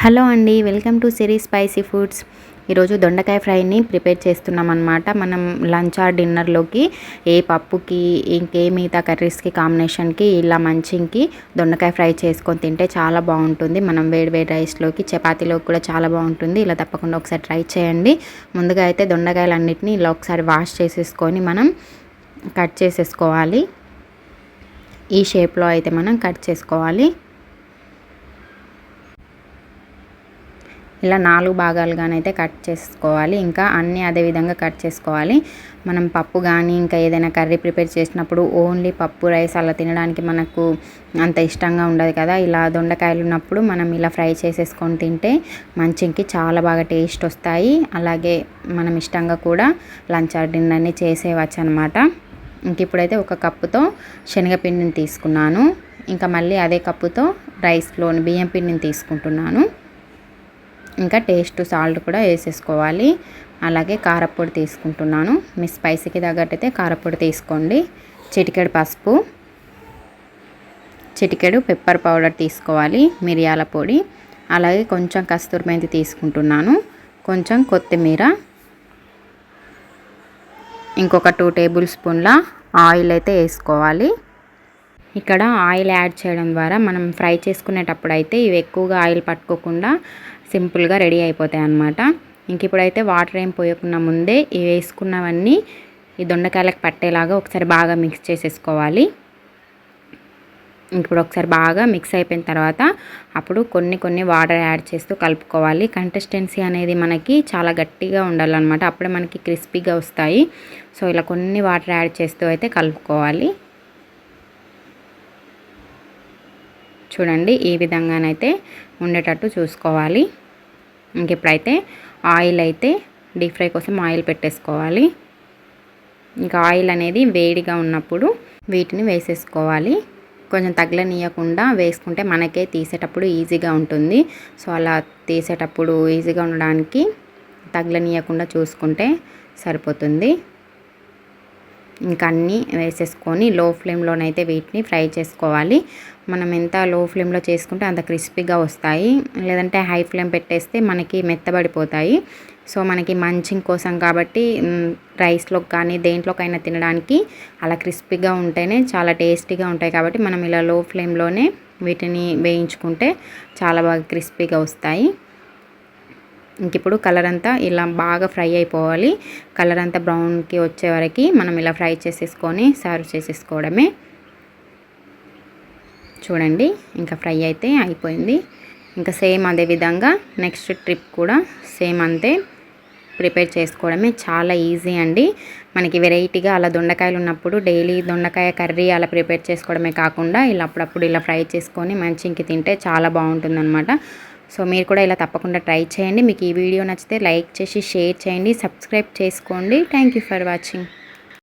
Hello అండి, welcome to Siri spicy foods. ఈరోజు దొండకాయ ఫ్రైని ప్రిపేర్ చేస్తున్నాం అనమాట. మనం లంచ్ ఆర్ డిన్నర్లోకి ఏ పప్పుకి ఇంకే మిగతా కర్రీస్కి కాంబినేషన్కి ఇలా మంచింగ్కి దొండకాయ ఫ్రై చేసుకొని తింటే చాలా బాగుంటుంది. మనం వేడి వేడి రైస్లోకి చపాతీలోకి కూడా చాలా బాగుంటుంది. ఇలా తప్పకుండా ఒకసారి ట్రై చేయండి. ముందుగా అయితే దొండకాయలన్నిటిని ఇలా ఒకసారి వాష్ చేసేసుకొని మనం కట్ చేసేసుకోవాలి. ఈ షేప్లో అయితే మనం కట్ చేసుకోవాలి. ఇలా 4 భాగాలుగానైతే కట్ చేసుకోవాలి. ఇంకా అన్నీ అదే విధంగా కట్ చేసుకోవాలి. మనం పప్పు కానీ ఇంకా ఏదైనా కర్రీ ప్రిపేర్ చేసినప్పుడు ఓన్లీ పప్పు రైస్ అలా తినడానికి మనకు అంత ఇష్టంగా ఉండదు కదా. ఇలా దొండకాయలు ఉన్నప్పుడు మనం ఇలా ఫ్రై చేసేసుకొని తింటే మంచికి చాలా బాగా టేస్ట్ వస్తాయి. అలాగే మనం ఇష్టంగా కూడా లంచ్ ఆర్ డిన్నర్ని చేసేయవచ్చు అనమాట. ఇంక ఇప్పుడైతే ఒక కప్పుతో శనగపిండిని తీసుకున్నాను. ఇంకా మళ్ళీ అదే కప్పుతో రైస్లోని బియ్యం పిండిని తీసుకుంటున్నాను. ఇంకా టేస్ట్ సాల్ట్ కూడా వేసేసుకోవాలి. అలాగే కారపొడి తీసుకుంటున్నాను. మీ స్పైసీకి తగ్గట్టయితే కారపొడి తీసుకోండి. చిటికెడు పసుపు, చిటికెడు పెప్పర్ పౌడర్ తీసుకోవాలి, మిరియాల పొడి, అలాగే కొంచెం కస్తూరి మెంతి తీసుకుంటున్నాను, కొంచెం కొత్తిమీర, ఇంకొక 2 టేబుల్ స్పూన్ల ఆయిల్ అయితే వేసుకోవాలి. ఇక్కడ ఆయిల్ యాడ్ చేయడం ద్వారా మనం ఫ్రై చేసుకునేటప్పుడు అయితే ఇవి ఎక్కువగా ఆయిల్ పట్టుకోకుండా సింపుల్గా రెడీ అయిపోతాయి అన్నమాట. ఇంక ఇప్పుడైతే వాటర్ ఏం పోయకుండా ముందే ఇవి వేసుకున్నవన్నీ ఈ దొండకాయలకు పట్టేలాగా ఒకసారి బాగా మిక్స్ చేసేసుకోవాలి. ఇప్పుడు ఒకసారి బాగా మిక్స్ అయిపోయిన తర్వాత అప్పుడు కొన్ని వాటర్ యాడ్ చేస్తూ కలుపుకోవాలి. కన్సిస్టెన్సీ అనేది మనకి చాలా గట్టిగా ఉండాలన్నమాట. అప్పుడే మనకి క్రిస్పీగా వస్తాయి. సో ఇలా కొన్ని వాటర్ యాడ్ చేస్తూ అయితే కలుపుకోవాలి. చూడండి, ఈ విధంగానైతే ఉండేటట్టు చూసుకోవాలి. ఇంక ఇప్పుడైతే ఆయిల్ అయితే డీప్ ఫ్రై కోసం ఆయిల్ పెట్టేసుకోవాలి. ఇంకా ఆయిల్ అనేది వేడిగా ఉన్నప్పుడు వీటిని వేసేసుకోవాలి. కొంచెం తగలనీయకుండా వేసుకుంటే మనకే తీసేటప్పుడు ఈజీగా ఉంటుంది. సో అలా తీసేటప్పుడు ఈజీగా ఉండడానికి తగలనీయకుండా చూసుకుంటే సరిపోతుంది. ఇంకా అన్నీ వేసేసుకొని లో ఫ్లేమ్లోనైతే వీటిని ఫ్రై చేసుకోవాలి. మనం ఎంత లో ఫ్లేమ్లో చేసుకుంటే అంత క్రిస్పీగా వస్తాయి. లేదంటే హై ఫ్లేమ్ పెట్టేస్తే మనకి మెత్తబడిపోతాయి. సో మనకి మంచింగ్ కోసం కాబట్టి రైస్లోకి కానీ దేంట్లోకైనా తినడానికి అలా క్రిస్పీగా ఉంటేనే చాలా టేస్టీగా ఉంటాయి. కాబట్టి మనం ఇలా లో ఫ్లేమ్లోనే వీటిని వేయించుకుంటే చాలా బాగా క్రిస్పీగా వస్తాయి. ఇంక ఇప్పుడు కలర్ అంతా ఇలా బాగా ఫ్రై అయిపోవాలి. కలర్ అంతా బ్రౌన్కి వచ్చే వరకు మనం ఇలా ఫ్రై చేసేసుకొని సర్వ్ చేసేసుకోవడమే. చూడండి, ఇంకా ఫ్రై అయితే అయిపోయింది. ఇంకా సేమ్ అదే విధంగా నెక్స్ట్ ట్రిప్ కూడా సేమ్ అంతే ప్రిపేర్ చేసుకోవడమే. చాలా ఈజీ అండి. మనకి వెరైటీగా అలా దొండకాయలు ఉన్నప్పుడు డైలీ దొండకాయ కర్రీ అలా ప్రిపేర్ చేసుకోవడమే కాకుండా ఇలా అప్పుడప్పుడు ఇలా ఫ్రై చేసుకొని మంచికి తింటే చాలా బాగుంటుందన్నమాట. సో మీరు కూడా ఇలా తప్పకుండా ట్రై చేయండి. మీకు ఈ వీడియో నచ్చితే లైక్ చేసి షేర్ చేయండి, సబ్స్క్రైబ్ చేసుకోండి. Thank you for watching.